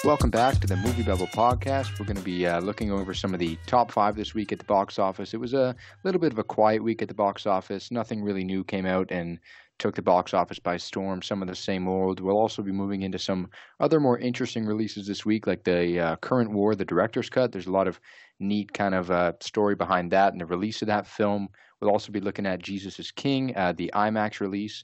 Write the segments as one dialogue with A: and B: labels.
A: Welcome back to the MovieBabble Podcast. We're going to be looking over some of the top five this week at the box office. It was a little bit of a quiet week at the box office. Nothing really new came out and took the box office by storm. Some of the same old. We'll also be moving into some other more interesting releases this week, like the Current War, the director's cut. There's a lot of neat kind of story behind that and the release of that film. We'll also be looking at Jesus is King, the IMAX release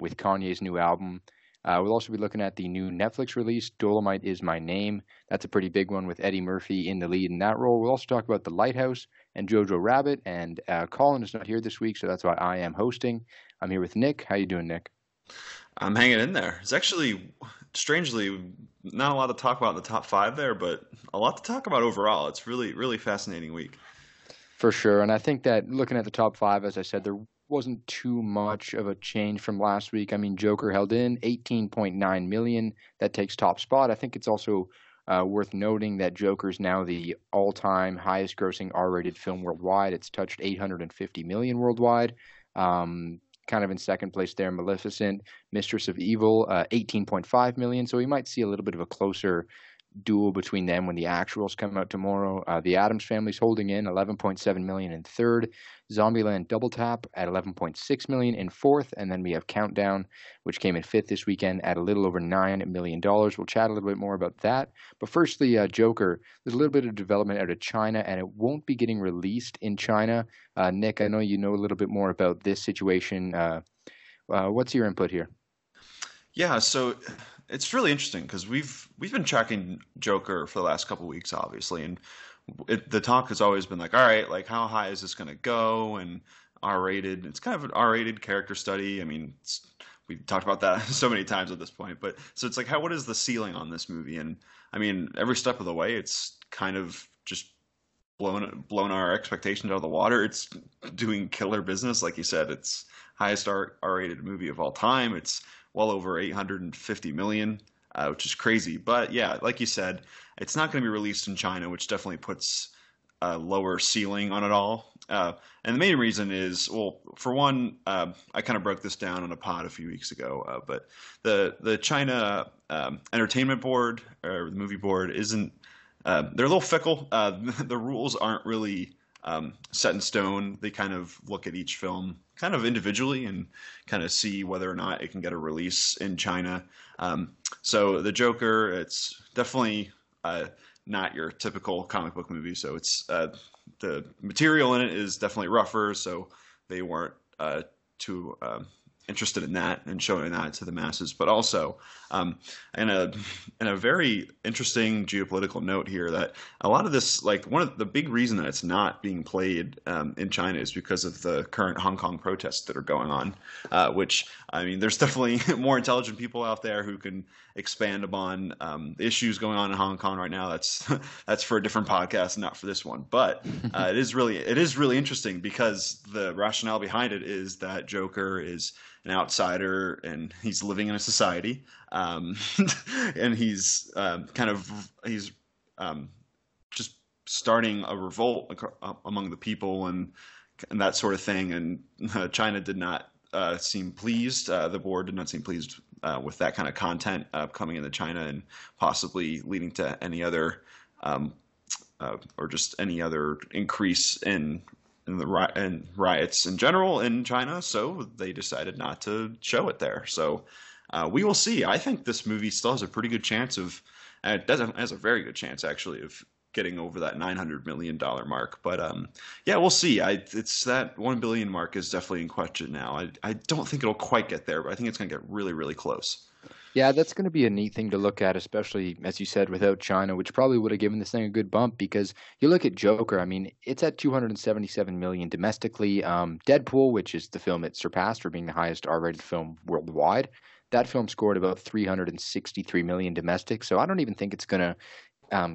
A: with Kanye's new album. We'll also be looking at the new Netflix release, Dolemite Is My Name. That's a pretty big one with Eddie Murphy in the lead in that role. We'll also talk about the Lighthouse and Jojo Rabbit. And Colin is not here this week, so that's why I am hosting. I'm here with Nick. How you doing, Nick?
B: I'm hanging in there. It's actually, strangely, not a lot to talk about in the top five there, but a lot to talk about overall. It's really, really fascinating week.
A: For sure. And I think that looking at the top five, as I said, there wasn't too much of a change from last week. I mean, Joker held in 18.9 million. That takes top spot. I think it's also worth noting that Joker is now the all-time highest grossing R-rated film worldwide. It's touched 850 million worldwide. Kind of in second place there, Maleficent, Mistress of Evil, 18.5 million. So we might see a little bit of a closer duel between them when the actuals come out tomorrow. The Addams Family's holding in 11.7 million in third. Zombieland Double Tap at 11.6 million in fourth. And then we have Countdown, which came in fifth this weekend at a little over $9 million. We'll chat a little bit more about that. But firstly, Joker, there's a little bit of development out of China, and it won't be getting released in China. Nick, I know you know a little bit more about this situation. What's your input here?
B: Yeah, so it's really interesting because we've been tracking Joker for the last couple of weeks, obviously, and the talk has always been like, all right, like how high is this going to go? And R-rated, it's kind of an R-rated character study. I mean, we've talked about that so many times at this point, but so it's like, what is the ceiling on this movie? And I mean, every step of the way, it's kind of just blown our expectations out of the water. It's doing killer business, like you said. It's highest R-rated movie of all time. It's well over 850 million, which is crazy. But yeah, like you said, it's not going to be released in China, which definitely puts a lower ceiling on it all. And the main reason is, well, for one, I kind of broke this down on a pod a few weeks ago, but the China Entertainment Board, or the movie board, isn't, they're a little fickle. The rules aren't really set in stone. They kind of look at each film kind of individually and kind of see whether or not it can get a release in China. So the Joker, it's definitely not your typical comic book movie. So it's the material in it is definitely rougher. So they weren't too interested in that and showing that to the masses, but also in a very interesting geopolitical note here, that a lot of this, like one of the big reason that it's not being played in China is because of the current Hong Kong protests that are going on, which, I mean, there's definitely more intelligent people out there who can expand upon the issues going on in Hong Kong right now. That's for a different podcast, not for this one. But it is really interesting because the rationale behind it is that Joker is an outsider and he's living in a society, and he's just starting a revolt among the people and that sort of thing. And China did not seem pleased. The board did not seem pleased with that kind of content coming into China and possibly leading to any other or just any other increase in riots in general in China. So they decided not to show it there. So we will see. I think this movie still has a pretty good chance of, it has a very good chance actually of getting over that $900 million mark. But yeah, we'll see. It's that 1 billion mark is definitely in question now. I don't think it'll quite get there, but I think it's going to get really, really close.
A: Yeah, that's going to be a neat thing to look at, especially, as you said, without China, which probably would have given this thing a good bump, because you look at Joker, I mean, it's at 277 million domestically. Deadpool, which is the film it surpassed for being the highest R-rated film worldwide, that film scored about 363 million domestic, so I don't even think it's going to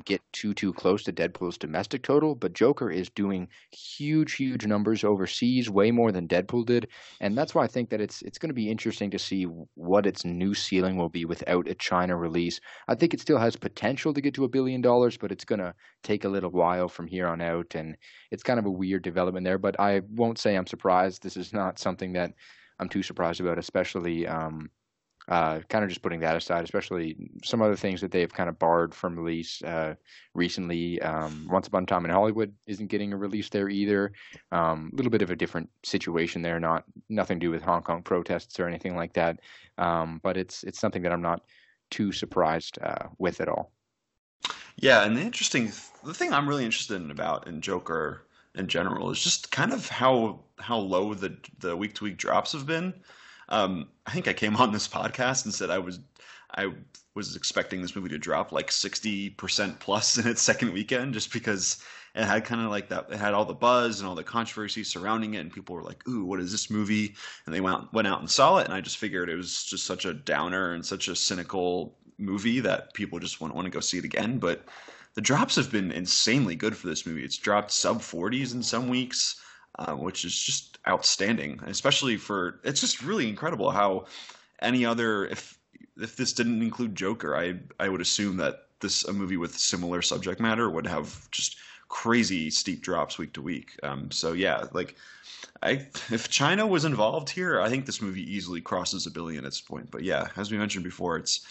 A: get too close to Deadpool's domestic total, but Joker is doing huge numbers overseas, way more than Deadpool did, and that's why I think that it's going to be interesting to see what its new ceiling will be without a China release. I think it still has potential to get to $1 billion, but it's going to take a little while from here on out, and it's kind of a weird development there, but I won't say I'm surprised. This is not something that I'm too surprised about, especially kind of just putting that aside, especially some other things that they've kind of barred from release recently. Once Upon a Time in Hollywood isn't getting a release there either. A little bit of a different situation there, nothing to do with Hong Kong protests or anything like that. But it's something that I'm not too surprised with at all.
B: Yeah, and the thing I'm really interested in Joker in general is just kind of how low the week to week drops have been. I think I came on this podcast and said I was expecting this movie to drop like 60% plus in its second weekend, just because it had kind of like that. It had all the buzz and all the controversy surrounding it, and people were like, "Ooh, what is this movie?" And they went out and saw it, and I just figured it was just such a downer and such a cynical movie that people just wouldn't want to go see it again. But the drops have been insanely good for this movie. It's dropped sub 40s in some weeks, which is just outstanding, especially for, it's just really incredible how any other, if this didn't include Joker, I would assume that a movie with similar subject matter would have just crazy steep drops week to week. So yeah, like if China was involved here, I think this movie easily crosses $1 billion at this point. But yeah, as we mentioned before, it's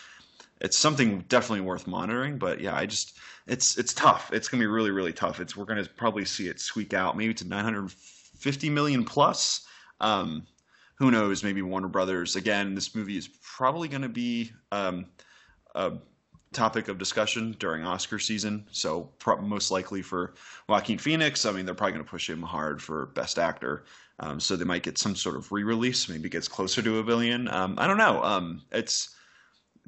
B: something definitely worth monitoring. But yeah, it's tough. It's gonna be really, really tough. We're gonna probably see it squeak out maybe to 950 million plus. Who knows? Maybe Warner Brothers. Again, this movie is probably going to be a topic of discussion during Oscar season. So most likely for Joaquin Phoenix, I mean, they're probably going to push him hard for Best Actor. So they might get some sort of re-release. Maybe it gets closer to $1 billion. I don't know. It's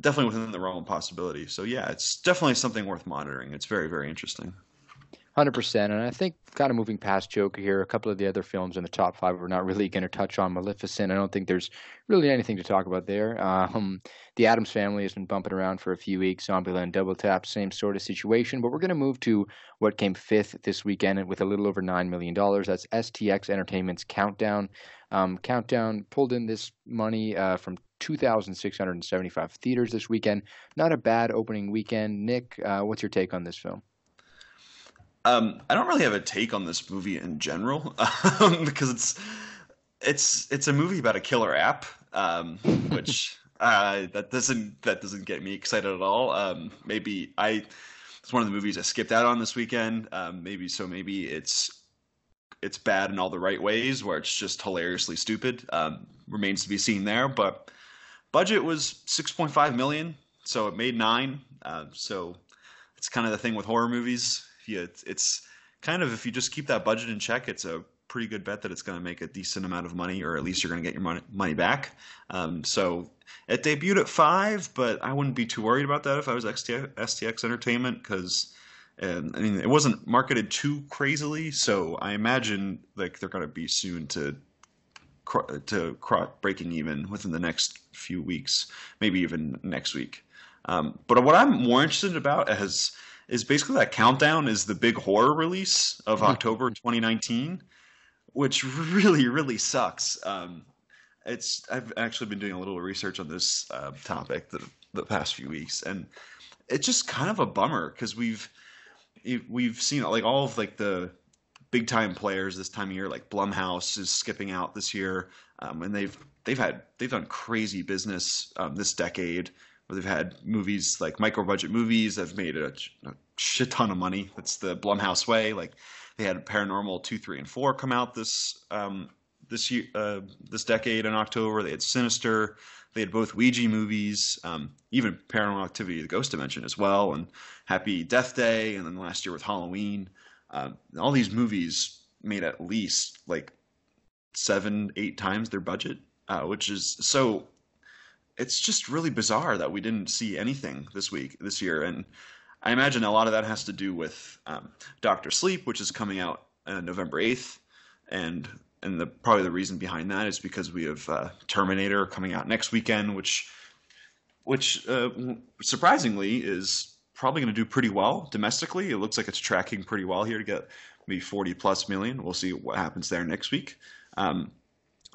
B: definitely within the realm of possibility. So yeah, it's definitely something worth monitoring. It's very, very interesting.
A: 100%. And I think kind of moving past Joker here, a couple of the other films in the top five, we're not really going to touch on. Maleficent, I don't think there's really anything to talk about there. The Addams Family has been bumping around for a few weeks. Zombieland Double Tap, same sort of situation. But we're going to move to what came fifth this weekend with a little over $9 million. That's STX Entertainment's Countdown. Countdown pulled in this money from 2,675 theaters this weekend. Not a bad opening weekend. Nick, what's your take on this film?
B: I don't really have a take on this movie in general, because it's a movie about a killer app, which that doesn't get me excited at all. Maybe it's one of the movies I skipped out on this weekend. Maybe it's bad in all the right ways, where it's just hilariously stupid. Remains to be seen there, but budget was 6.5 million, so it made 9. So it's kind of the thing with horror movies. Yeah, it's kind of, if you just keep that budget in check, it's a pretty good bet that it's going to make a decent amount of money, or at least you're going to get your money back. So it debuted at 5, but I wouldn't be too worried about that if I was STX Entertainment, because I mean, it wasn't marketed too crazily, so I imagine like they're going to be soon to breaking even within the next few weeks, maybe even next week. But what I'm more interested about is basically that Countdown is the big horror release of October 2019, which really, really sucks. I've actually been doing a little research on this topic the past few weeks, and it's just kind of a bummer, because we've seen like all of like the big time players this time of year, like Blumhouse is skipping out this year, and they've done crazy business this decade. Where they've had movies like micro budget movies that have made a shit ton of money. That's the Blumhouse way. Like they had Paranormal 2, 3, and 4 come out this decade in October. They had Sinister. They had both Ouija movies, even Paranormal Activity: The Ghost Dimension as well, and Happy Death Day, and then last year with Halloween. All these movies made at least like 7, 8 times their budget, which is so. It's just really bizarre that we didn't see anything this year. And I imagine a lot of that has to do with Doctor Sleep, which is coming out November 8th. And probably the reason behind that is because we have Terminator coming out next weekend, which surprisingly is probably going to do pretty well domestically. It looks like it's tracking pretty well here to get maybe 40 plus million. We'll see what happens there next week.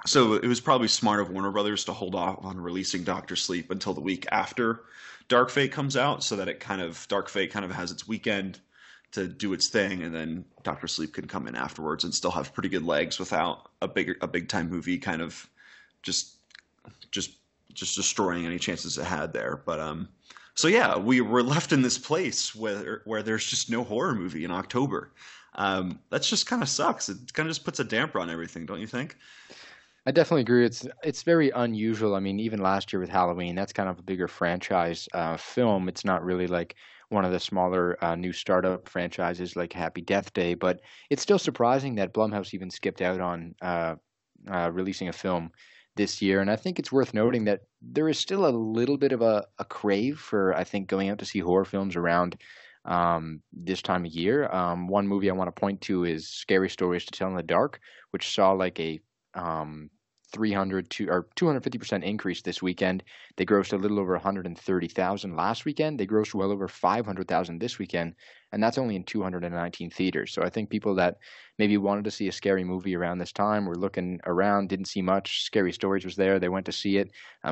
B: So it was probably smart of Warner Brothers to hold off on releasing Doctor Sleep until the week after Dark Fate comes out, so that Dark Fate kind of has its weekend to do its thing, and then Doctor Sleep can come in afterwards and still have pretty good legs without a big time movie kind of just just destroying any chances it had there. But so yeah, we were left in this place where there's just no horror movie in October. That just kind of sucks. It kind of just puts a damper on everything, don't you think?
A: I definitely agree. It's very unusual. I mean, even last year with Halloween, that's kind of a bigger franchise film. It's not really like one of the smaller new startup franchises like Happy Death Day, but it's still surprising that Blumhouse even skipped out on releasing a film this year. And I think it's worth noting that there is still a little bit of a crave for, I think, going out to see horror films around this time of year. One movie I want to point to is Scary Stories to Tell in the Dark, which saw like a 300 to or 250% increase this weekend. They grossed a little over 130,000 last weekend. They grossed well over 500,000 this weekend, and that's only in 219 theaters. So I think people that maybe wanted to see a scary movie around this time were looking around, didn't see much. Scary Stories was there. They went to see it.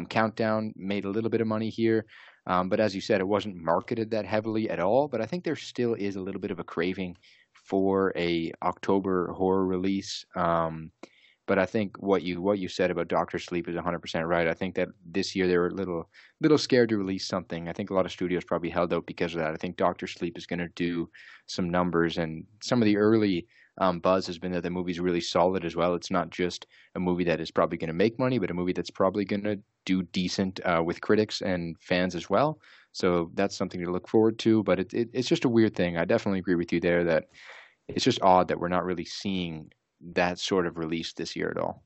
A: Countdown made a little bit of money here. But as you said, it wasn't marketed that heavily at all. But I think there still is a little bit of a craving for a October horror release. But I think what you said about Doctor Sleep is 100% right. I think that this year they were a little scared to release something. I think a lot of studios probably held out because of that. I think Doctor Sleep is going to do some numbers, and some of the early buzz has been that the movie's really solid as well. It's not just a movie that is probably going to make money, but a movie that's probably going to do decent with critics and fans as well. So that's something to look forward to. But it's just a weird thing. I definitely agree with you there that it's just odd that we're not really seeing that sort of release this year at all.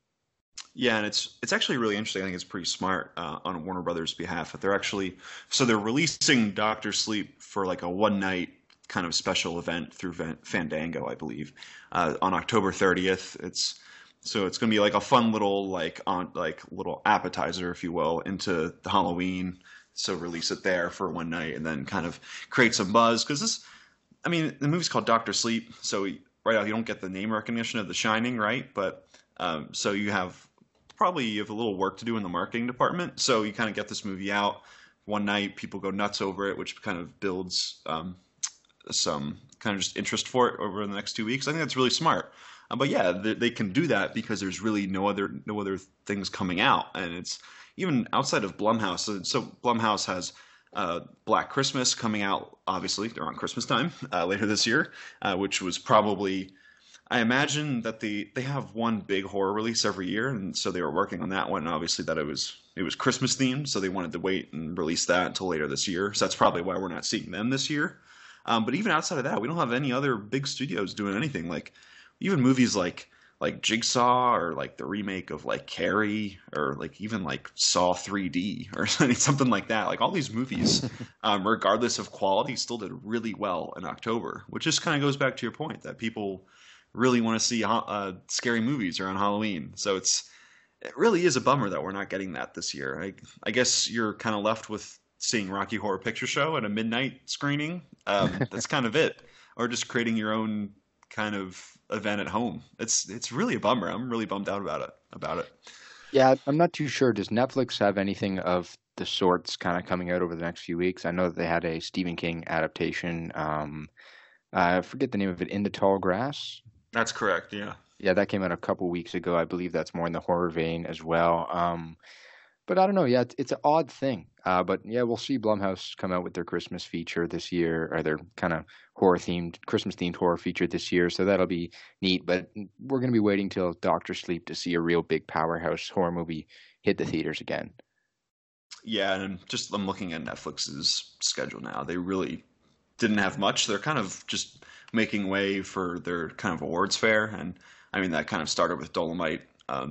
B: Yeah, and it's actually really interesting. I think it's pretty smart on Warner Brothers' behalf that they're releasing Doctor Sleep for like a one night kind of special event through Fandango, I believe, on October 30th. It's going to be like a fun little little appetizer, if you will, into the Halloween. So release it there for one night and then kind of create some buzz because the movie's called Doctor Sleep, so right now you don't get the name recognition of The Shining, right? But so you have a little work to do in the marketing department. So you kind of get this movie out one night, people go nuts over it, which kind of builds some kind of just interest for it over the next 2 weeks. I think that's really smart. But yeah, they can do that because there's really no other things coming out, and it's even outside of Blumhouse. So Blumhouse has Black Christmas coming out, obviously around Christmas time later this year, which was probably, I imagine that they have one big horror release every year, and so they were working on that one. And obviously, that it was Christmas themed, so they wanted to wait and release that until later this year. So that's probably why we're not seeing them this year. But even outside of that, we don't have any other big studios doing anything. Like even movies like Jigsaw or like the remake of like Carrie or like even like Saw 3D or something like that. Like all these movies, regardless of quality, still did really well in October, which just kind of goes back to your point that people really want to see scary movies around Halloween. So it really is a bummer that we're not getting that this year. I guess you're kind of left with seeing Rocky Horror Picture Show at a midnight screening. That's kind of it, or just creating your own kind of event at home. It's really a bummer. I'm really bummed out about it.
A: Yeah, I'm not too sure. Does Netflix have anything of the sorts kind of coming out over the next few weeks? I know that they had a Stephen King adaptation. I forget the name of it. In the Tall Grass.
B: That's correct. Yeah.
A: Yeah, that came out a couple weeks ago. I believe that's more in the horror vein as well. But I don't know. Yeah, it's an odd thing. But yeah, we'll see Blumhouse come out with their Christmas feature this year, or their kind of Christmas themed horror feature this year. So that'll be neat. But we're going to be waiting till Doctor Sleep to see a real big powerhouse horror movie hit the theaters again.
B: Yeah, and I'm looking at Netflix's schedule now. They really didn't have much. They're kind of just making way for their kind of awards fair, and I mean that kind of started with Dolemite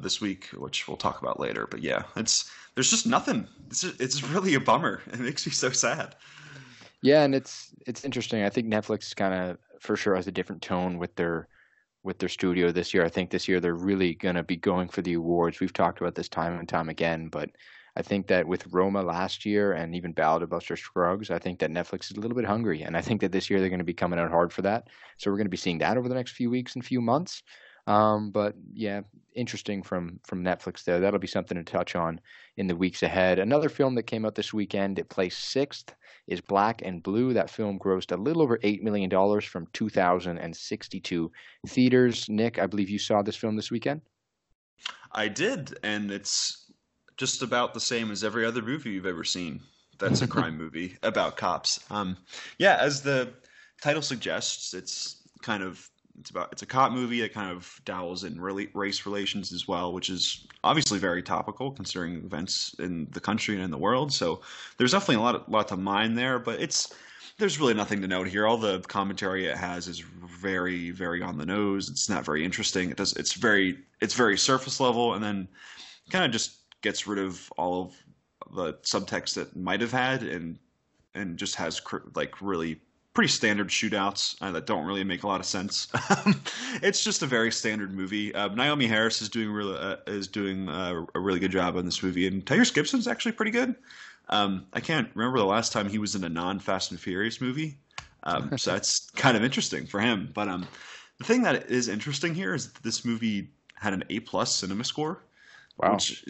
B: this week, which we'll talk about later. But yeah, there's just nothing. It's really a bummer. It makes me so sad.
A: Yeah, and it's interesting. I think Netflix kind of for sure has a different tone with their studio this year. I think this year they're really going to be going for the awards. We've talked about this time and time again, but I think that with Roma last year and even Ballad of Buster Scruggs, I think that Netflix is a little bit hungry, and I think that this year they're going to be coming out hard for that. So we're going to be seeing that over the next few weeks and few months. But yeah, interesting from Netflix there. That'll be something to touch on in the weeks ahead. Another film that came out this weekend, it placed sixth, is Black and Blue. That film grossed a little over $8 million from 2,062 theaters. Nick, I believe you saw this film this weekend?
B: I did, and it's just about the same as every other movie you've ever seen. That's a crime movie about cops. Yeah, as the title suggests, it's a cop movie that kind of dabbles in race relations as well, which is obviously very topical considering events in the country and in the world. So there's definitely a lot to mine there, but there's really nothing to note here. All the commentary it has is very, very on the nose. It's not very interesting. It's very surface level, and then kind of just gets rid of all of the subtext that might have had, and just has like really pretty standard shootouts that don't really make a lot of sense. It's just a very standard movie. Naomi Harris is doing a really good job on this movie, and Tyrese Gibson's actually pretty good. I can't remember the last time he was in a non-Fast and Furious movie, so that's kind of interesting for him. But the thing that is interesting here is that this movie had an A+ cinema score. Wow. Which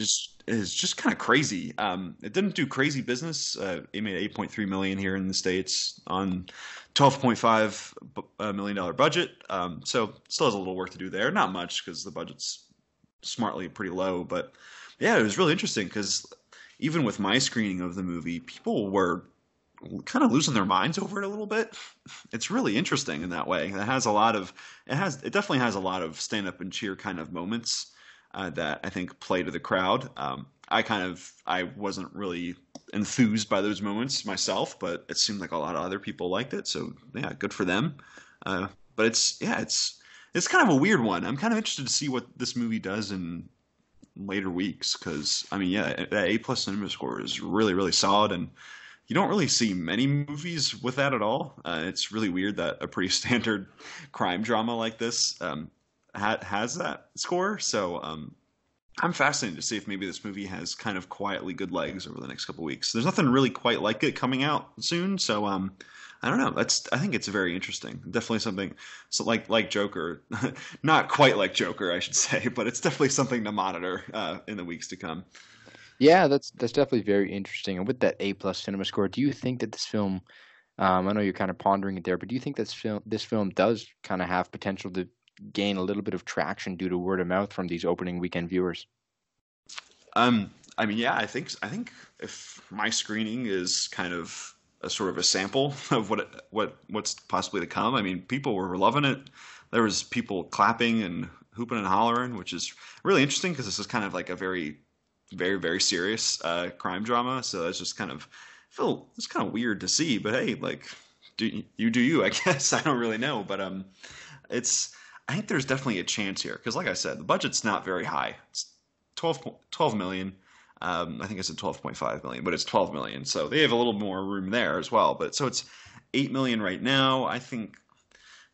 B: is just kind of crazy. It didn't do crazy business. It made $8.3 million here in the States on $12.5 million budget. So still has a little work to do there. Not much because the budget's smartly pretty low. But yeah, it was really interesting because even with my screening of the movie, people were kind of losing their minds over it a little bit. It's really interesting in that way. It definitely has a lot of stand up and cheer kind of moments. That I think play to the crowd. I wasn't really enthused by those moments myself, but it seemed like a lot of other people liked it. So yeah, good for them. But it's kind of a weird one. I'm kind of interested to see what this movie does in later weeks because I mean, yeah, that A+ cinema score is really, really solid, and you don't really see many movies with that at all. It's really weird that a pretty standard crime drama like this has that score. So I'm fascinated to see if maybe this movie has kind of quietly good legs over the next couple weeks. There's nothing really quite like it coming out soon, so I don't know. I think it's very interesting. Definitely something like Joker, not quite like Joker, I should say, but it's definitely something to monitor in the weeks to come.
A: Yeah, that's definitely very interesting. And with that A+ cinema score, do you think that this film? I know you're kind of pondering it there, but do you think this film does kind of have potential to gain a little bit of traction due to word of mouth from these opening weekend viewers?
B: I mean, yeah, I think if my screening is kind of a sort of a sample of what's possibly to come. I mean, people were loving it. There was people clapping and hooping and hollering, which is really interesting because this is kind of like a very, very, very serious crime drama. So it's just it's kind of weird to see. But hey, like, do you? I guess I don't really know, but I think there's definitely a chance here because, like I said, the budget's not very high. It's 12 million. I think I said 12.5 million, but it's 12 million. So they have a little more room there as well. But so it's 8 million right now. I think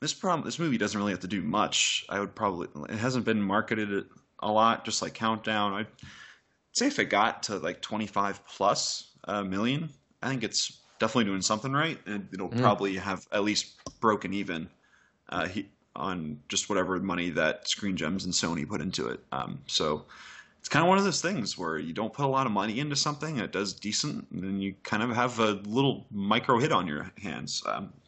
B: this movie doesn't really have to do much. It hasn't been marketed a lot, just like Countdown. I'd say if it got to like 25 plus million, I think it's definitely doing something right, and it'll probably have at least broken even. On just whatever money that Screen Gems and Sony put into it. So it's kind of one of those things where you don't put a lot of money into something, it does decent, and then you kind of have a little micro hit on your hands.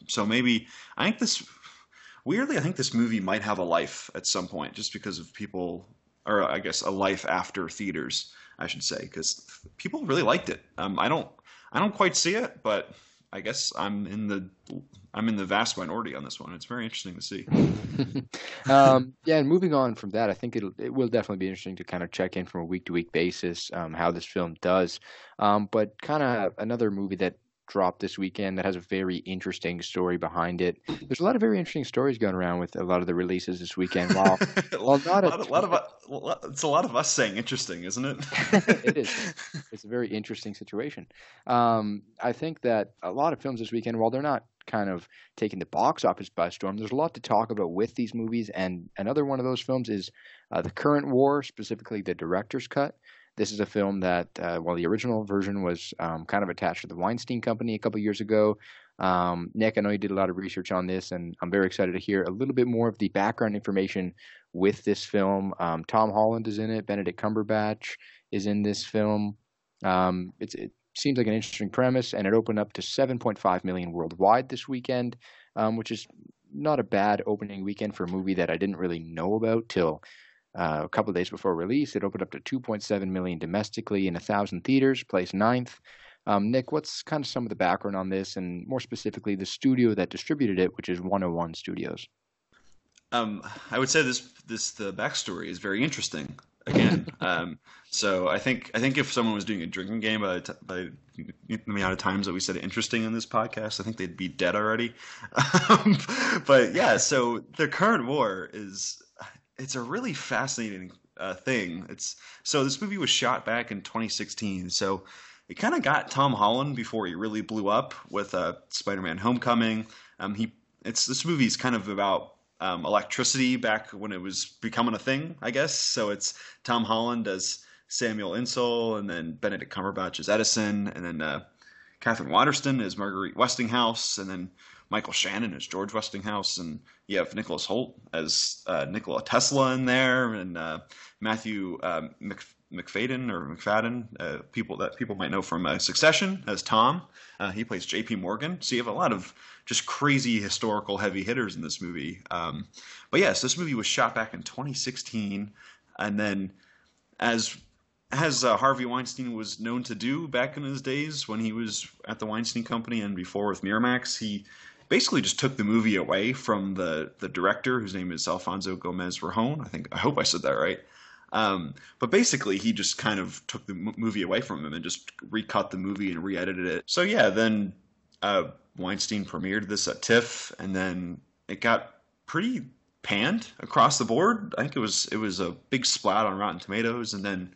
B: So maybe, I think this movie might have a life at some point just because of people, or I guess a life after theaters, I should say, because people really liked it. I don't quite see it, but I guess I'm in the vast minority on this one. It's very interesting to see.
A: Yeah, and moving on from that, I think it will definitely be interesting to kind of check in from a week-to-week basis how this film does. But kind of another movie that dropped this weekend that has a very interesting story behind it. There's a lot of very interesting stories going around with a lot of the releases this weekend. It's
B: a lot of us saying interesting, isn't it?
A: It is. It's a very interesting situation. I think that a lot of films this weekend, while they're not kind of taking the box office by storm, there's a lot to talk about with these movies. And another one of those films is The Current War, specifically the director's cut. This is a film that, while the original version was kind of attached to the Weinstein Company a couple years ago, Nick, I know you did a lot of research on this, and I'm very excited to hear a little bit more of the background information with this film. Tom Holland is in it. Benedict Cumberbatch is in this film. It seems like an interesting premise, and it opened up to 7.5 million worldwide this weekend, which is not a bad opening weekend for a movie that I didn't really know about till a couple of days before release. It opened up to 2.7 million domestically in 1,000 theaters, placed ninth. Nick, what's kind of some of the background on this, and more specifically, the studio that distributed it, which is 101 Studios?
B: I would say the backstory is very interesting. Again, so I think if someone was doing a drinking game by the amount of times that we said interesting in this podcast, I think they'd be dead already. But yeah, so the current war it's a really fascinating thing. So this movie was shot back in 2016. So it kind of got Tom Holland before he really blew up with Spider-Man: Homecoming. This movie's kind of about electricity back when it was becoming a thing, I guess. So it's Tom Holland as Samuel Insull, and then Benedict Cumberbatch as Edison, and then Catherine Waterston as Marguerite Westinghouse, and then Michael Shannon as George Westinghouse, and you have Nicholas Hoult as Nikola Tesla in there, and Matthew McFadden, people might know from Succession as Tom. He plays J.P. Morgan. So you have a lot of just crazy historical heavy hitters in this movie. But yes, this movie was shot back in 2016, and then as Harvey Weinstein was known to do back in his days when he was at the Weinstein Company and before with Miramax, he basically just took the movie away from the director, whose name is Alfonso Gomez-Rejon. I hope I said that right. But basically, he just kind of took the movie away from him and just recut the movie and re-edited it. So yeah, then Weinstein premiered this at TIFF, and then it got pretty panned across the board. I think it was a big splat on Rotten Tomatoes, and then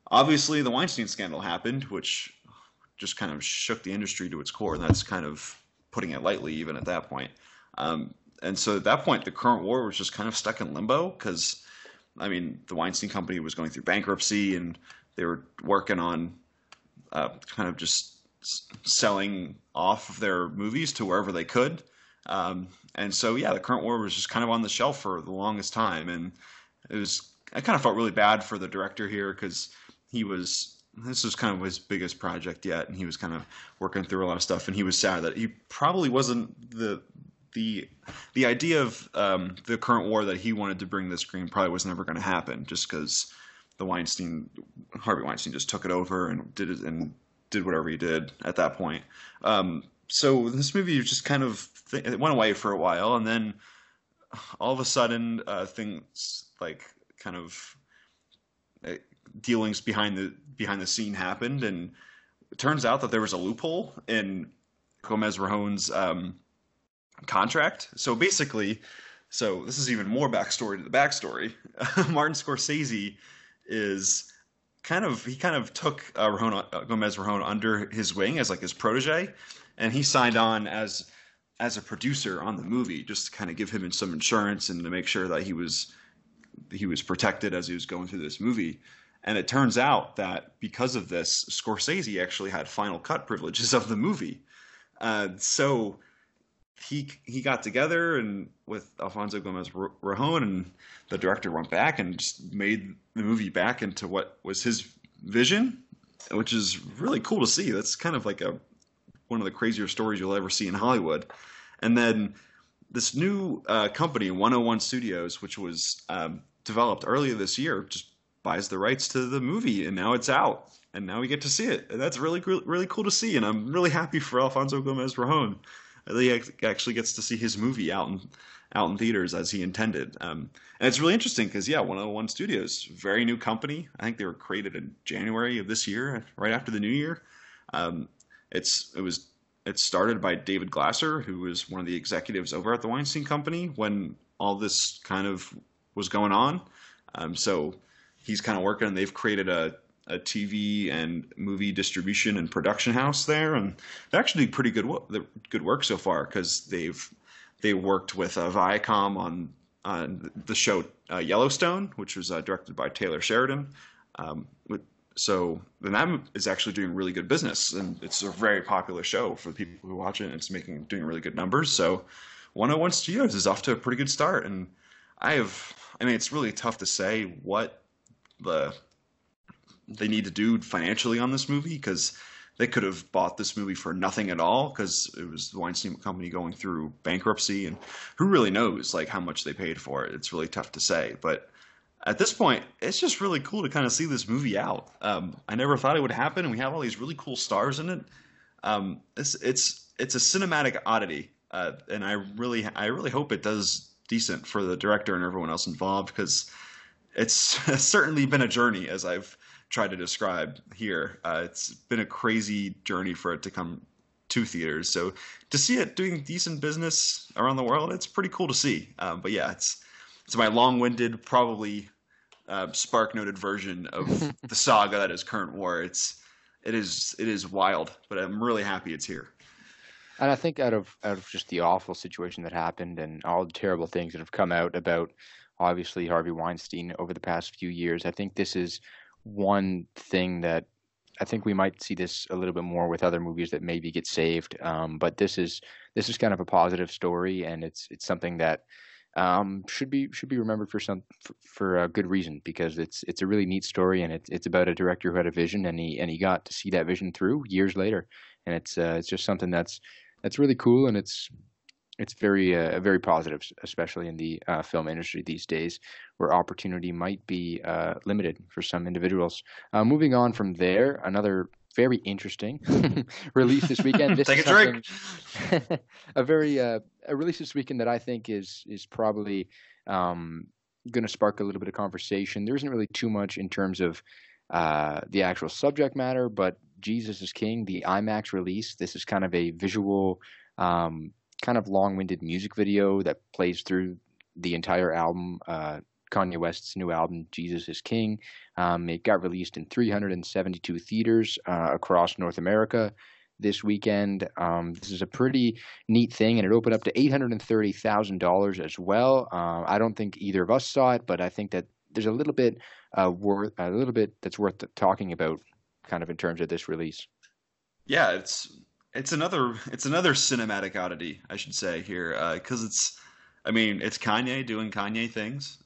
B: obviously the Weinstein scandal happened, which just kind of shook the industry to its core, and that's kind of putting it lightly even at that point. And so at that point, the current war was just kind of stuck in limbo because, I mean, the Weinstein Company was going through bankruptcy, and they were working on kind of just selling off of their movies to wherever they could. And so, yeah, the current war was just kind of on the shelf for the longest time. And I kind of felt really bad for the director here because this was kind of his biggest project yet, and he was kind of working through a lot of stuff, and he was sad that he probably wasn't the idea of the current war that he wanted to bring to the screen probably was never going to happen, just because Harvey Weinstein just took it over and did whatever he did at that point. So this movie just kind of it went away for a while, and then all of a sudden things like kind of dealings behind the scene happened, and it turns out that there was a loophole in Gomez-Rejon's contract. So basically, this is even more backstory to the backstory. Martin Scorsese kind of took Gomez-Rejon under his wing as like his protege, and he signed on as a producer on the movie just to kind of give him some insurance and to make sure that he was protected as he was going through this movie. And it turns out that because of this, Scorsese actually had final cut privileges of the movie. So he got together and with Alfonso Gomez-Rejon, and the director went back and just made the movie back into what was his vision, which is really cool to see. That's kind of like one of the crazier stories you'll ever see in Hollywood. And then this new company, 101 Studios, which was developed earlier this year, just buys the rights to the movie, and now it's out, and now we get to see it, and that's really cool to see. And I'm really happy for Alfonso Gomez-Rejon. He actually gets to see his movie out in theaters as he intended. And it's really interesting because 101 Studios, very new company. I think they were created in January of this year, right after the new year. It started by David Glasser, who was one of the executives over at the Weinstein Company when all this kind of was going on. So he's kind of working, and they've created a TV and movie distribution and production house there, and they're actually doing pretty good work so far because they worked with Viacom on the show Yellowstone, which was directed by Taylor Sheridan. So then that is actually doing really good business, and it's a very popular show for the people who watch it, and it's doing really good numbers. So 101 Studios is off to a pretty good start, and it's really tough to say what they need to do financially on this movie, because they could have bought this movie for nothing at all because it was the Weinstein Company going through bankruptcy, and who really knows like how much they paid for it. It's really tough to say, but at this point, it's just really cool to kind of see this movie out. I never thought it would happen, and we have all these really cool stars in it. It's a cinematic oddity, and I really hope it does decent for the director and everyone else involved because it's certainly been a journey, as I've tried to describe here. It's been a crazy journey for it to come to theaters. So to see it doing decent business around the world, it's pretty cool to see. But yeah, it's my long-winded, probably spark-noted version of the saga that is Current War. It is wild, but I'm really happy it's here.
A: And I think out of just the awful situation that happened and all the terrible things that have come out about obviously Harvey Weinstein over the past few years, I think this is one thing that I think we might see this a little bit more with other movies that maybe get saved. But this is kind of a positive story, and it's something that should be remembered for a good reason because it's a really neat story, and it's about a director who had a vision, and he got to see that vision through years later, and it's just something that's really cool, and it's very positive, especially in the film industry these days, where opportunity might be limited for some individuals. Moving on from there, another very interesting release this weekend. This
B: Take
A: is
B: a drink.
A: something a release this weekend that I think is probably going to spark a little bit of conversation. There isn't really too much in terms of the actual subject matter, but Jesus is King, the IMAX release. This is kind of a visual. Kind of long-winded music video that plays through the entire album, Kanye West's new album, Jesus is King. It got released in 372 theaters across North America this weekend. This is a pretty neat thing, and it opened up to $830,000 as well. I don't think either of us saw it, but I think that there's a little bit that's worth talking about, kind of in terms of this release.
B: Yeah, it's another cinematic oddity, I should say here, because it's Kanye doing Kanye things.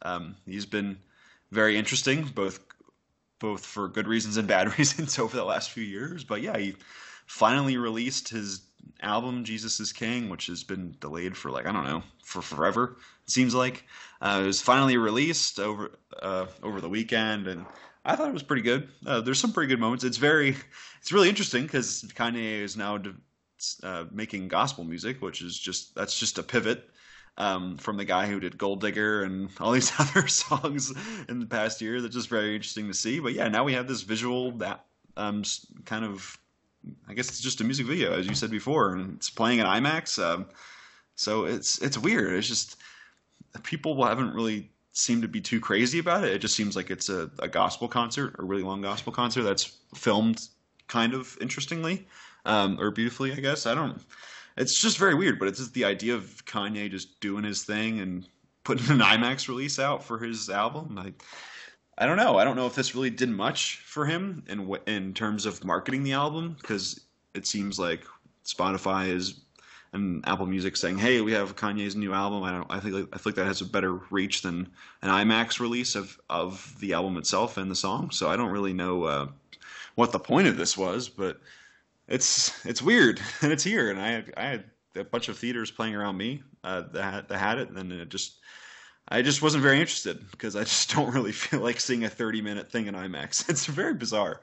B: He's been very interesting, both for good reasons and bad reasons over the last few years. But yeah, he finally released his album Jesus is King, which has been delayed for I don't know, for forever. It seems like it was finally released over the weekend, and I thought it was pretty good. There's some pretty good moments. It's really interesting because Kanye is now making gospel music, that's just a pivot from the guy who did Gold Digger and all these other songs in the past year. That's just very interesting to see. But yeah, now we have this visual that kind of, I guess it's just a music video, as you said before, and it's playing in IMAX. So it's weird. It's just people haven't really seemed to be too crazy about it. It just seems like it's a gospel concert, a really long gospel concert that's filmed kind of interestingly or beautifully, I guess. I don't. It's just very weird, but it's just the idea of Kanye just doing his thing and putting an IMAX release out for his album. I don't know. I don't know if this really did much for him in terms of marketing the album, because it seems like Spotify is and Apple Music saying, "Hey, we have Kanye's new album." I think that has a better reach than an IMAX release of the album itself and the song. So I don't really know what the point of this was, but it's weird, and it's here. And I had a bunch of theaters playing around me that had it, and then I just wasn't very interested because I just don't really feel like seeing a 30-minute thing in IMAX. It's very bizarre.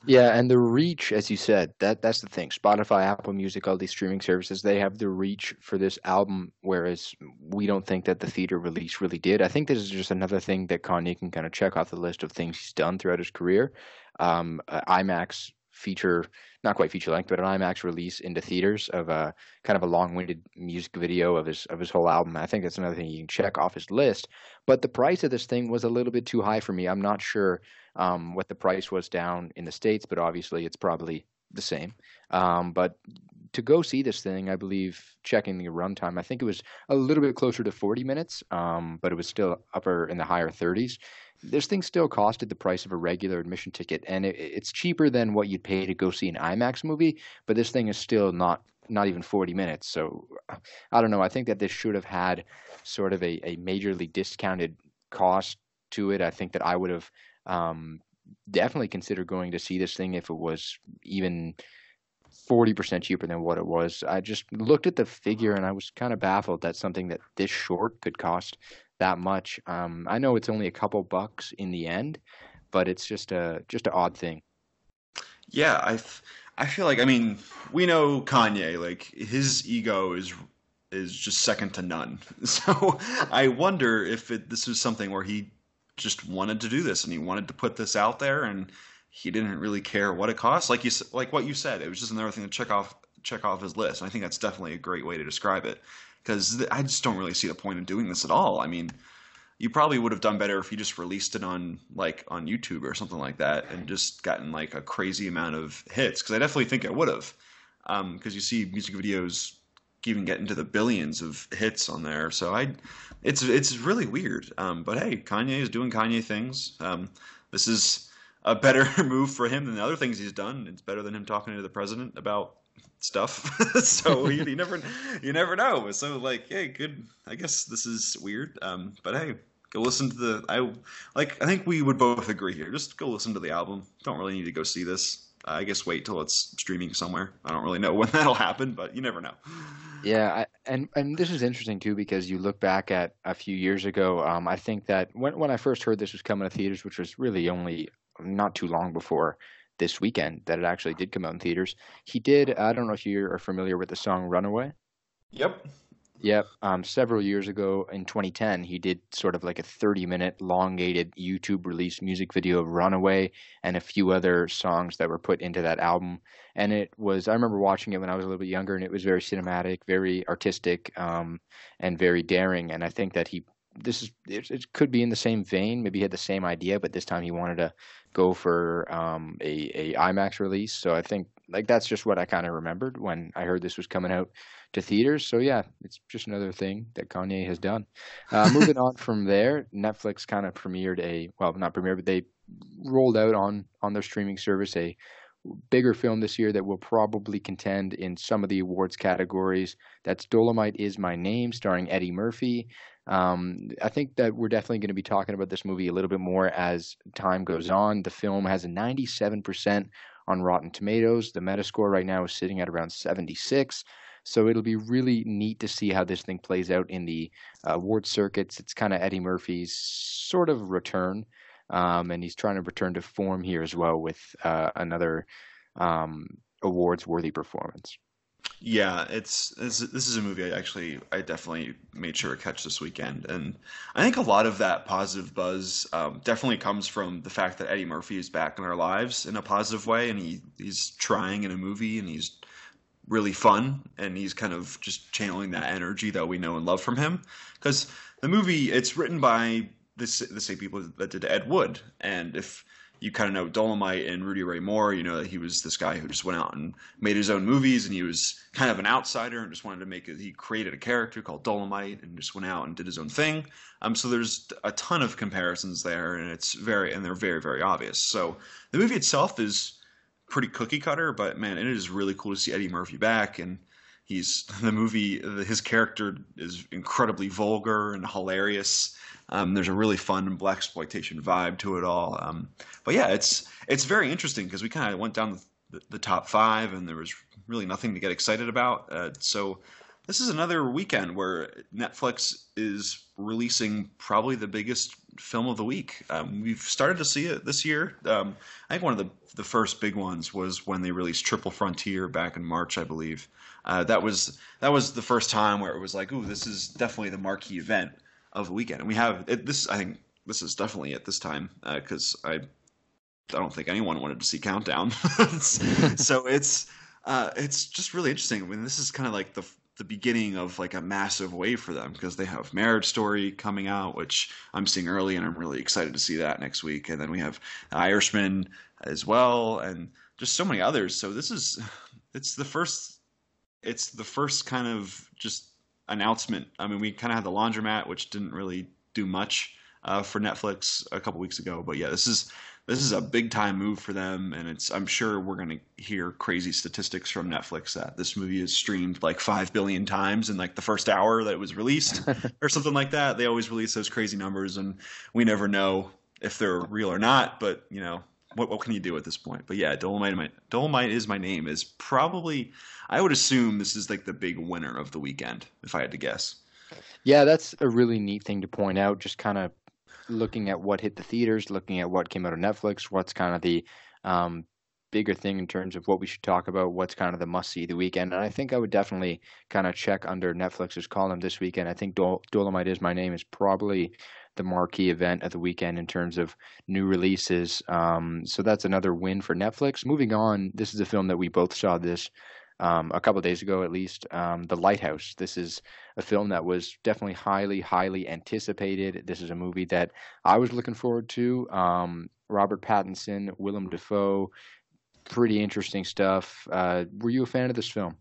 A: Yeah, and the reach, as you said, that's the thing. Spotify, Apple Music, all these streaming services, they have the reach for this album, whereas we don't think that the theater release really did. I think this is just another thing that Kanye can kind of check off the list of things he's done throughout his career. IMAX feature, not quite feature length, but an IMAX release into theaters of a kind of a long-winded music video of his whole album. I think that's another thing you can check off his list. But the price of this thing was a little bit too high for me. I'm not sure what the price was down in the States, but obviously it's probably the same. But to go see this thing, I believe, checking the runtime, I think it was a little bit closer to 40 minutes, but it was still upper in the higher 30s. This thing still costed the price of a regular admission ticket, and it's cheaper than what you'd pay to go see an IMAX movie, but this thing is still not even 40 minutes. So I don't know. I think that this should have had sort of a majorly discounted cost to it. I think that I would have definitely considered going to see this thing if it was even 40% cheaper than what it was. I just looked at the figure and I was kind of baffled that something that this short could cost that much. I know it's only a couple bucks in the end, but it's just an odd thing.
B: Yeah, I feel like, I mean, we know Kanye, like his ego is just second to none. So I wonder if this was something where he just wanted to do this and he wanted to put this out there and he didn't really care what it cost. Like what you said, it was just another thing to check off his list. And I think that's definitely a great way to describe it because I just don't really see the point of doing this at all. I mean, you probably would have done better if you just released it on YouTube or something like that and just gotten like a crazy amount of hits. Because I definitely think it would have. Because you see music videos even get into the billions of hits on there. So it's really weird. But hey, Kanye is doing Kanye things. This is a better move for him than the other things he's done. It's better than him talking to the president about stuff. So you never know. So like, hey, good. I guess this is weird. But hey, go listen to I think we would both agree here. Just go listen to the album. Don't really need to go see this. I guess wait till it's streaming somewhere. I don't really know when that'll happen, but you never know.
A: Yeah, and this is interesting too because you look back at a few years ago. I think that when I first heard this was coming to theaters, which was really only not too long before this weekend that it actually did come out in theaters. He did. I don't know if you are familiar with the song "Runaway."
B: Yep.
A: Yep. Several years ago in 2010, he did sort of like a 30-minute elongated YouTube release music video of Runaway and a few other songs that were put into that album. And it was, I remember watching it when I was a little bit younger, and it was very cinematic, very artistic, and very daring. And I think that it could be in the same vein. Maybe he had the same idea, but this time he wanted to go for a IMAX release. So I think like that's just what I kind of remembered when I heard this was coming out to theaters. So yeah, it's just another thing that Kanye has done. Moving on from there, Netflix kind of not premiered, but they rolled out on their streaming service a bigger film this year that will probably contend in some of the awards categories. That's Dolemite Is My Name, starring Eddie Murphy. I think that we're definitely going to be talking about this movie a little bit more as time goes on. The film has a 97% on Rotten Tomatoes. The Metascore right now is sitting at around 76. So it'll be really neat to see how this thing plays out in the award circuits. It's kind of Eddie Murphy's sort of return, and he's trying to return to form here as well with another awards-worthy performance.
B: Yeah, this is a movie I definitely made sure to catch this weekend, and I think a lot of that positive buzz definitely comes from the fact that Eddie Murphy is back in our lives in a positive way, and he's trying in a movie, and he's really fun, and he's kind of just channeling that energy that we know and love from him. Because the movie, it's written by the same people that did Ed Wood, and if you kind of know Dolemite and Rudy Ray Moore, you know that he was this guy who just went out and made his own movies, and he was kind of an outsider and just wanted to make it. He created a character called Dolemite and just went out and did his own thing. So there's a ton of comparisons there, and they're very, very obvious. So the movie itself is pretty cookie cutter, but man, it is really cool to see Eddie Murphy back, and his character is incredibly vulgar and hilarious. There's a really fun blaxploitation vibe to it all. But yeah, it's very interesting because we kind of went down the top five, and there was really nothing to get excited about. So this is another weekend where Netflix is releasing probably the biggest film of the week. We've started to see it this year. I think one of the first big ones was when they released Triple Frontier back in March, I believe. That was the first time where it was like, ooh, this is definitely the marquee event of the weekend. And we have this. I think this is definitely it this time because I don't think anyone wanted to see Countdown. So it's just really interesting. I mean, this is kind of like the beginning of like a massive wave for them because they have Marriage Story coming out, which I'm seeing early, and I'm really excited to see that next week. And then we have Irishman as well, and just so many others. So it's the first kind of just announcement. I mean, we kind of had the Laundromat, which didn't really do much for Netflix a couple weeks ago, but yeah, this is a big time move for them, and I'm sure we're going to hear crazy statistics from Netflix that this movie is streamed like 5 billion times in like the first hour that it was released or something like that. They always release those crazy numbers, and we never know if they're real or not, but you know, what can you do at this point? But yeah, Dolemite Is My Name is probably, I would assume this is like the big winner of the weekend, if I had to guess.
A: Yeah, that's a really neat thing to point out. Just kind of looking at what hit the theaters, looking at what came out of Netflix, what's kind of the um, bigger thing in terms of what we should talk about, what's kind of the must see the weekend. And I think I would definitely kind of check under Netflix's column this weekend. I think Dolomite Is My Name is probably the marquee event of the weekend in terms of new releases. So that's another win for Netflix. Moving on, this is a film that we both saw this a couple of days ago at least. The Lighthouse. This is a film that was definitely highly, highly anticipated. This is a movie that I was looking forward to. Robert Pattinson, Willem Dafoe, pretty interesting stuff. Were you a fan of this film?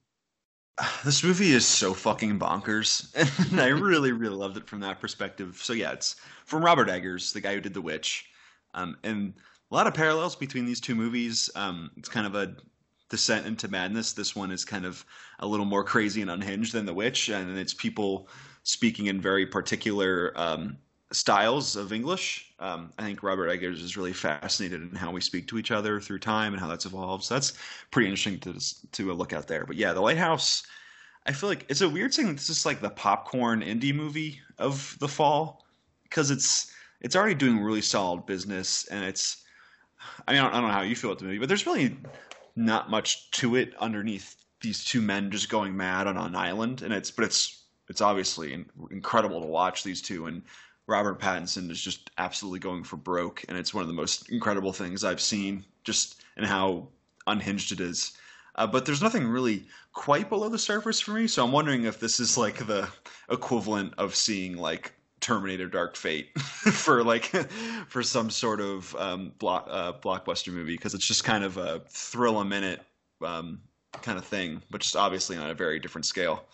B: This movie is so fucking bonkers, and I really, really loved it from that perspective. So yeah, it's from Robert Eggers, the guy who did The Witch, and a lot of parallels between these two movies. It's kind of a descent into madness. This one is kind of a little more crazy and unhinged than The Witch, and it's people speaking in very particular styles of English. I think Robert Eggers is really fascinated in how we speak to each other through time and how that's evolved. So that's pretty interesting to look at there. But yeah, The Lighthouse, I feel like it's a weird thing. This is like the popcorn indie movie of the fall because it's already doing really solid business, and it's. I mean, I don't know how you feel about the movie, but there's really not much to it underneath these two men just going mad on an island, and it's obviously incredible to watch these two, and Robert Pattinson is just absolutely going for broke, and it's one of the most incredible things I've seen just in how unhinged it is. But there's nothing really quite below the surface for me, so I'm wondering if this is like the equivalent of seeing like Terminator Dark Fate for like for some sort of blockbuster movie, because it's just kind of a thrill a minute kind of thing, but just obviously on a very different scale.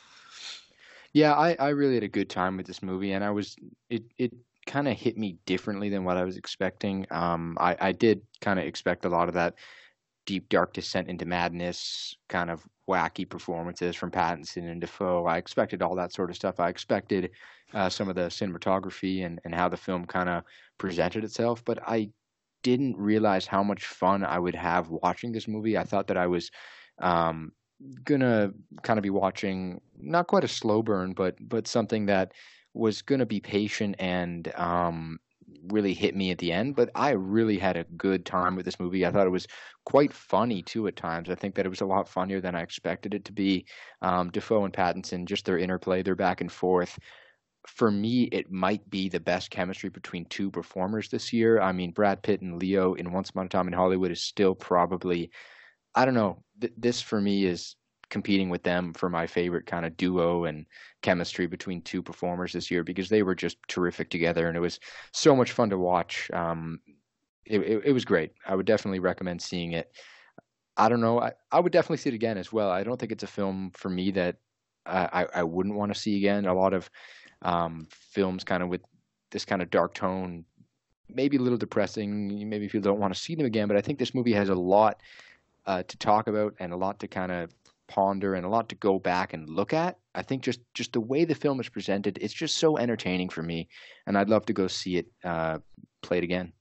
A: Yeah, I really had a good time with this movie, and it kind of hit me differently than what I was expecting. I did kind of expect a lot of that deep, dark descent into madness, kind of wacky performances from Pattinson and Defoe. I expected all that sort of stuff. I expected some of the cinematography and how the film kind of presented itself, but I didn't realize how much fun I would have watching this movie. I thought that I was um, gonna kind of be watching not quite a slow burn, but something that was gonna be patient and really hit me at the end. But I really had a good time with this movie. I thought it was quite funny too at times. I think that it was a lot funnier than I expected it to be. Defoe and Pattinson, just their interplay, their back and forth. For me, it might be the best chemistry between two performers this year. I mean, Brad Pitt and Leo in Once Upon a Time in Hollywood is still probably, I don't know, this for me is competing with them for my favorite kind of duo and chemistry between two performers this year, because they were just terrific together and it was so much fun to watch. It was great. I would definitely recommend seeing it. I don't know. I would definitely see it again as well. I don't think it's a film for me that I wouldn't want to see again. A lot of films kind of with this kind of dark tone, maybe a little depressing, maybe people don't want to see them again, but I think this movie has a lot to talk about and a lot to kind of ponder and a lot to go back and look at. I think just the way the film is presented, it's just so entertaining for me, and I'd love to go see it played again.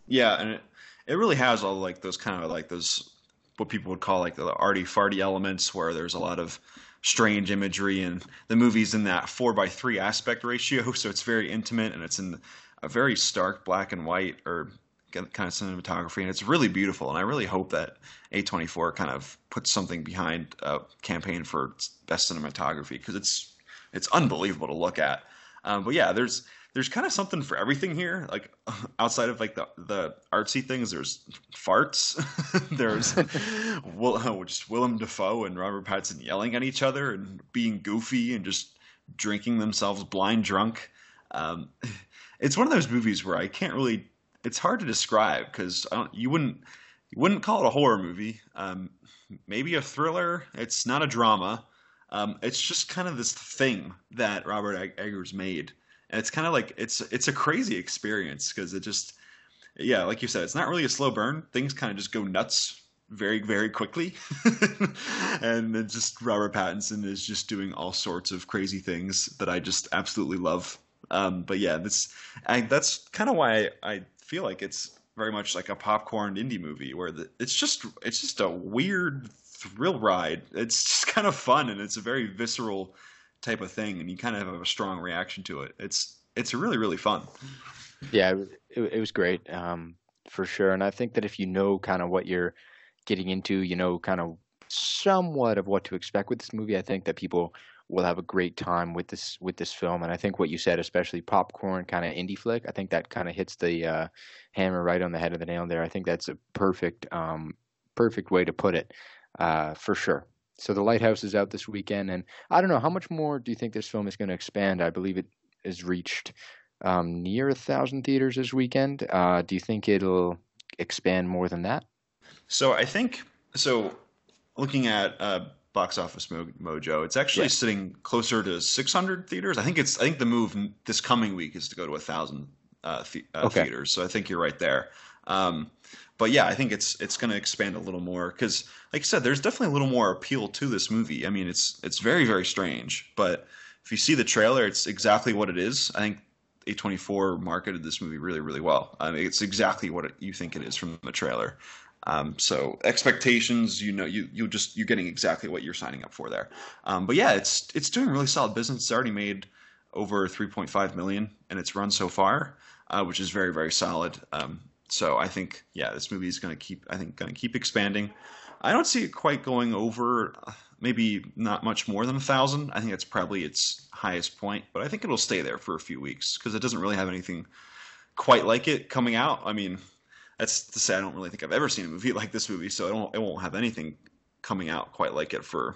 B: Yeah, and it really has all like those kind of like those what people would call like the arty farty elements, where there's a lot of strange imagery, and the movie's in that 4:3 aspect ratio, so it's very intimate, and it's in a very stark black and white or kind of cinematography, and it's really beautiful. And I really hope that A24 kind of puts something behind a campaign for best cinematography, because it's unbelievable to look at. But yeah, there's kind of something for everything here. Like outside of like the artsy things, there's farts, there's just Willem Dafoe and Robert Pattinson yelling at each other and being goofy and just drinking themselves blind drunk. It's one of those movies where I can't really. It's hard to describe because you wouldn't call it a horror movie. Maybe a thriller. It's not a drama. It's just kind of this thing that Robert Eggers made. And it's kind of like it's a crazy experience because it just, yeah, like you said, it's not really a slow burn. Things kind of just go nuts very, very quickly. And then just Robert Pattinson is just doing all sorts of crazy things that I just absolutely love. But yeah, that's kind of why I feel like it's very much like a popcorn indie movie where it's just a weird thrill ride. It's just kind of fun, and it's a very visceral type of thing, and you kind of have a strong reaction to it. It's really, really fun.
A: Yeah, it was great, for sure. And I think that if you know kind of what you're getting into, you know, kind of somewhat of what to expect with this movie, I think that people will have a great time with this film. And I think what you said, especially popcorn kind of indie flick, I think that kind of hits the hammer right on the head of the nail there. I think that's a perfect way to put it, for sure. So the Lighthouse is out this weekend, and I don't know, how much more do you think this film is going to expand? I believe it has reached near 1,000 theaters this weekend. Do you think it'll expand more than that?
B: So I think so. Looking at Box Office Mojo, it's actually
A: Yeah.
B: sitting closer to 600 theaters. I think the move this coming week is to go to 1,000
A: Okay.
B: theaters. So I think you're right there. But yeah, I think it's going to expand a little more because, like I said, there's definitely a little more appeal to this movie. I mean, it's very, very strange, but if you see the trailer, it's exactly what it is. I think A24 marketed this movie really, really well. I mean, it's exactly what you think it is from the trailer. So expectations, you know, you're getting exactly what you're signing up for there. But yeah, it's doing really solid business. It's already made over 3.5 million in its run so far, which is very, very solid. So I think, yeah, this movie is going to keep expanding. I don't see it quite going over, maybe not much more than 1,000. I think that's probably its highest point, but I think it'll stay there for a few weeks because it doesn't really have anything quite like it coming out. I mean, that's to say I don't really think I've ever seen a movie like this movie, so it won't have anything coming out quite like it for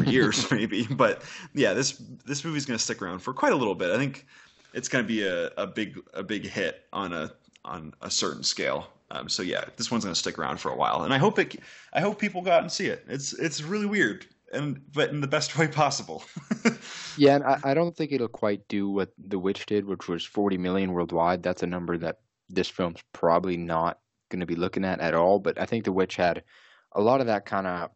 B: years maybe. But yeah, this movie's going to stick around for quite a little bit. I think it's going to be a big hit on a certain scale. So yeah, this one's going to stick around for a while, and I hope people go out and see it. It's really weird, but in the best way possible.
A: Yeah, and I don't think it'll quite do what The Witch did, which was 40 million worldwide. That's a number that this film's probably not going to be looking at all. But I think The Witch had a lot of that kind of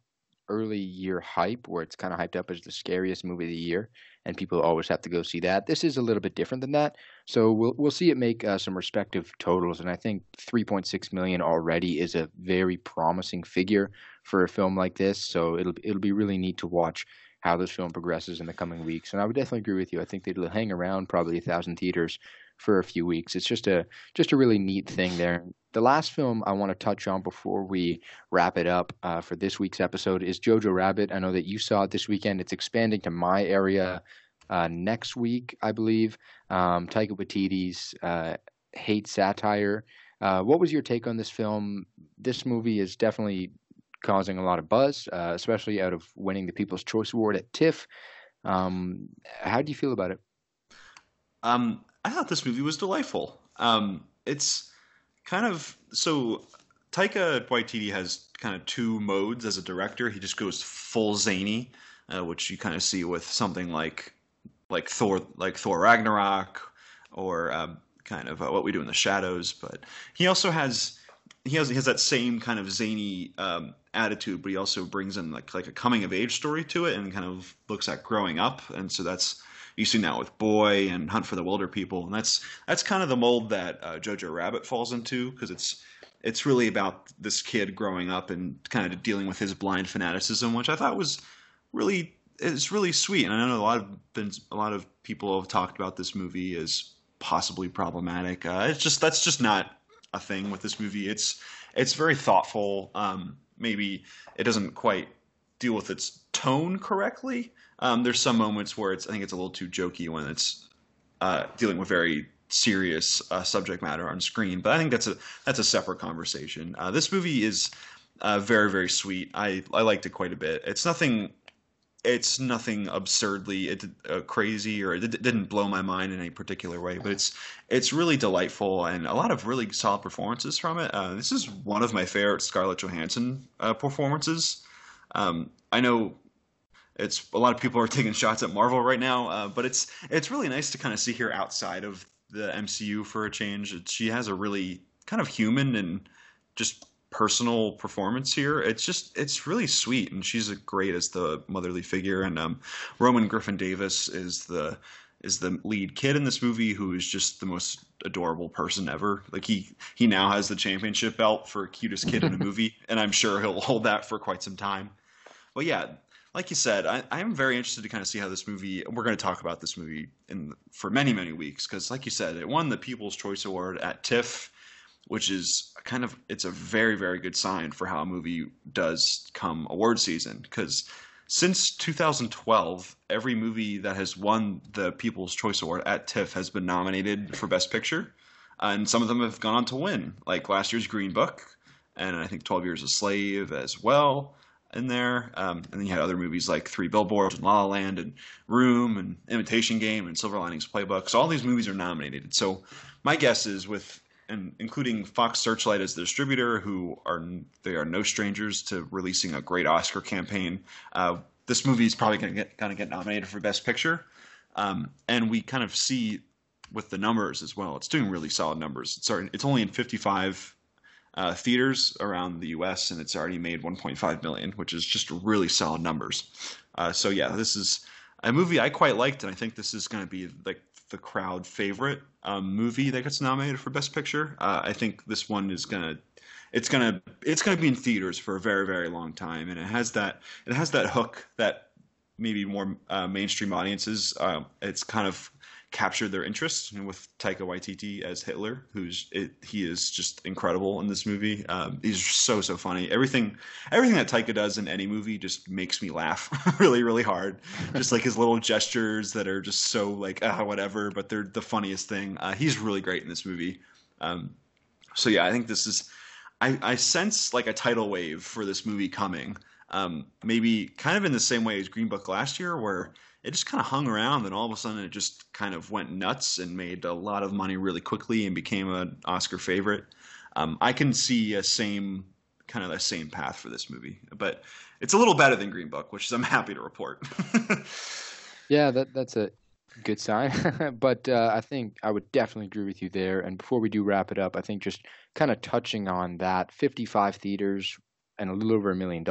A: early year hype where it's kind of hyped up as the scariest movie of the year, and people always have to go see that. This is a little bit different than that, so we'll see it make some respective totals, and I think 3.6 million already is a very promising figure for a film like this. So it'll be really neat to watch how this film progresses in the coming weeks. And I would definitely agree with you. I think that it'll hang around probably 1,000 theaters for a few weeks. It's just a really neat thing there. The last film I want to touch on before we wrap it up for this week's episode is Jojo Rabbit. I know that you saw it this weekend. It's expanding to my area next week, I believe. Taika Waititi's hate satire. What was your take on this film? This movie is definitely causing a lot of buzz, especially out of winning the People's Choice Award at TIFF. How do you feel about it?
B: I thought this movie was delightful. It's kind of so Taika Waititi has kind of two modes as a director. He just goes full zany, which you kind of see with something like Thor Ragnarok, or kind of What We Do in the Shadows. But he also has that same kind of zany attitude, but he also brings in like a coming of age story to it, and kind of looks at growing up. And so that's you see now with Boy and Hunt for the Wilder People, and that's kind of the mold that Jojo Rabbit falls into, because it's really about this kid growing up and kind of dealing with his blind fanaticism, which I thought was really sweet. And I know a lot of people have talked about this movie as possibly problematic. That's just not a thing with this movie. It's very thoughtful. Maybe it doesn't quite deal with its tone correctly. There's some moments where I think it's a little too jokey when it's dealing with very serious subject matter on screen. But I think that's a separate conversation. This movie is very, very sweet. I liked it quite a bit. It's nothing absurdly crazy, or it didn't blow my mind in any particular way. But it's really delightful, and a lot of really solid performances from it. This is one of my favorite Scarlett Johansson performances. I know it's a lot of people are taking shots at Marvel right now, but it's really nice to kind of see her outside of the MCU for a change. She has a really kind of human and just personal performance here. It's really sweet, and she's great as the motherly figure. And Roman Griffin Davis is is the lead kid in this movie, who is just the most adorable person ever. Like he now has the championship belt for cutest kid in a movie, and I'm sure he'll hold that for quite some time. But yeah, like you said, I'm very interested to kind of see how this movie. We're going to talk about this movie for many, many weeks because, like you said, it won the People's Choice Award at TIFF, which is it's a very, very good sign for how a movie does come award season. Because since 2012, every movie that has won the People's Choice Award at TIFF has been nominated for Best Picture, and some of them have gone on to win, like last year's Green Book, and I think 12 Years a Slave as well in there. And then you had other movies like Three Billboards and La La Land and Room and Imitation Game and Silver Linings Playbook. So all these movies are nominated. So my guess is and including Fox Searchlight as the distributor, they are no strangers to releasing a great Oscar campaign. This movie is probably going to get nominated for Best Picture. And we kind of see with the numbers as well, it's doing really solid numbers. It's only in 55 theaters around the U.S., and it's already made 1.5 million, which is just really solid numbers. So yeah, this is a movie I quite liked, and I think this is going to be like the crowd favorite movie that gets nominated for Best Picture. I think this one is gonna be in theaters for a very, very long time, and it has that hook that maybe more mainstream audiences it's kind of captured their interest, and with Taika Waititi as Hitler, he is just incredible in this movie. He's so funny. Everything that Taika does in any movie just makes me laugh really, really hard. Just like his little gestures that are just so like whatever, but they're the funniest thing. He's really great in this movie. So yeah, I think this is. I sense like a tidal wave for this movie coming. Maybe kind of in the same way as Green Book last year, where it just kind of hung around and all of a sudden it just kind of went nuts and made a lot of money really quickly and became an Oscar favorite. I can see a same path for this movie, but it's a little better than Green Book, which I'm happy to report.
A: Yeah, that's a good sign. But I think I would definitely agree with you there. And before we do wrap it up, I think just kind of touching on that, 55 theaters and a little over $1 million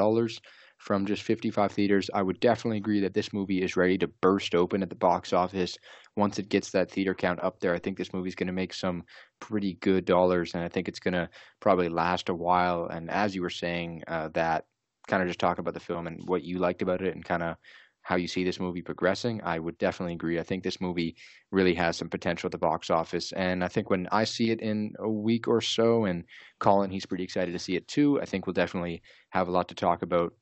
A: from just 55 theaters, I would definitely agree that this movie is ready to burst open at the box office. Once it gets that theater count up there, I think this movie is going to make some pretty good dollars, and I think it's going to probably last a while. And as you were saying, that kind of just talking about the film and what you liked about it and kind of how you see this movie progressing, I would definitely agree. I think this movie really has some potential at the box office. And I think when I see it in a week or so, and Colin, he's pretty excited to see it too, I think we'll definitely have a lot to talk about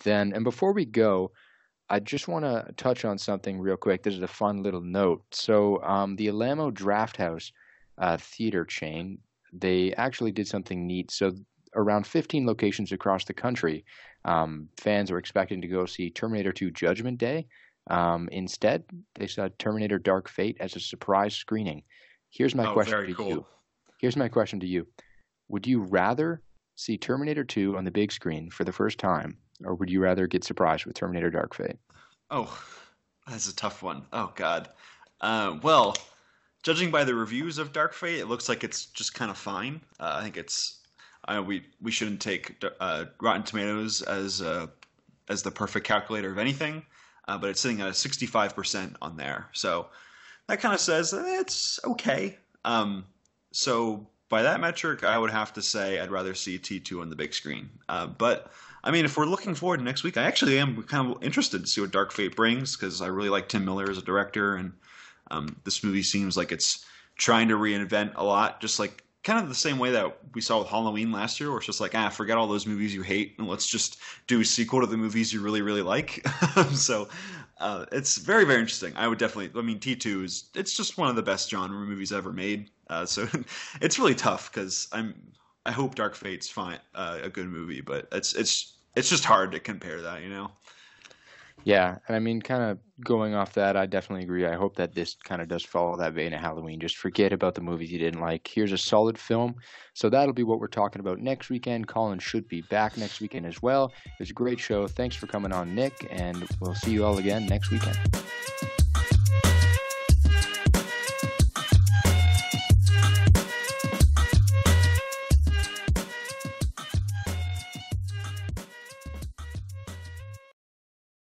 A: then. And before we go, I just want to touch on something real quick. This is a fun little note. So the Alamo Drafthouse theater chain, they actually did something neat. So around 15 locations across the country, fans were expecting to go see Terminator 2 Judgment Day. Instead, they saw Terminator Dark Fate as a surprise screening. Here's my question to you. Here's my question to you. Would you rather see Terminator 2 on the big screen for the first time, or would you rather get surprised with Terminator Dark Fate? Oh,
B: that's a tough one. Oh, God. Well, judging by the reviews of Dark Fate, it looks like it's just kind of fine. I think it's... we shouldn't take Rotten Tomatoes as the perfect calculator of anything, but it's sitting at a 65% on there. So that kind of says it's okay. So by that metric, I would have to say I'd rather see T2 on the big screen. But I mean, if we're looking forward to next week, I actually am kind of interested to see what Dark Fate brings, because I really like Tim Miller as a director, and this movie seems like it's trying to reinvent a lot, just like kind of the same way that we saw with Halloween last year, where it's just like, forget all those movies you hate, and let's just do a sequel to the movies you really, really like. So it's very, very interesting. I would definitely, I mean, T2 it's just one of the best genre movies ever made. So it's really tough, because I hope Dark Fate's fine, a good movie, but it's just hard to compare that, you know?
A: Yeah, and I mean, kind of going off that, I definitely agree. I hope that this kind of does follow that vein of Halloween. Just forget about the movies you didn't like. Here's a solid film. So that'll be what we're talking about next weekend. Colin should be back next weekend as well. It was a great show. Thanks for coming on, Nick, and we'll see you all again next weekend.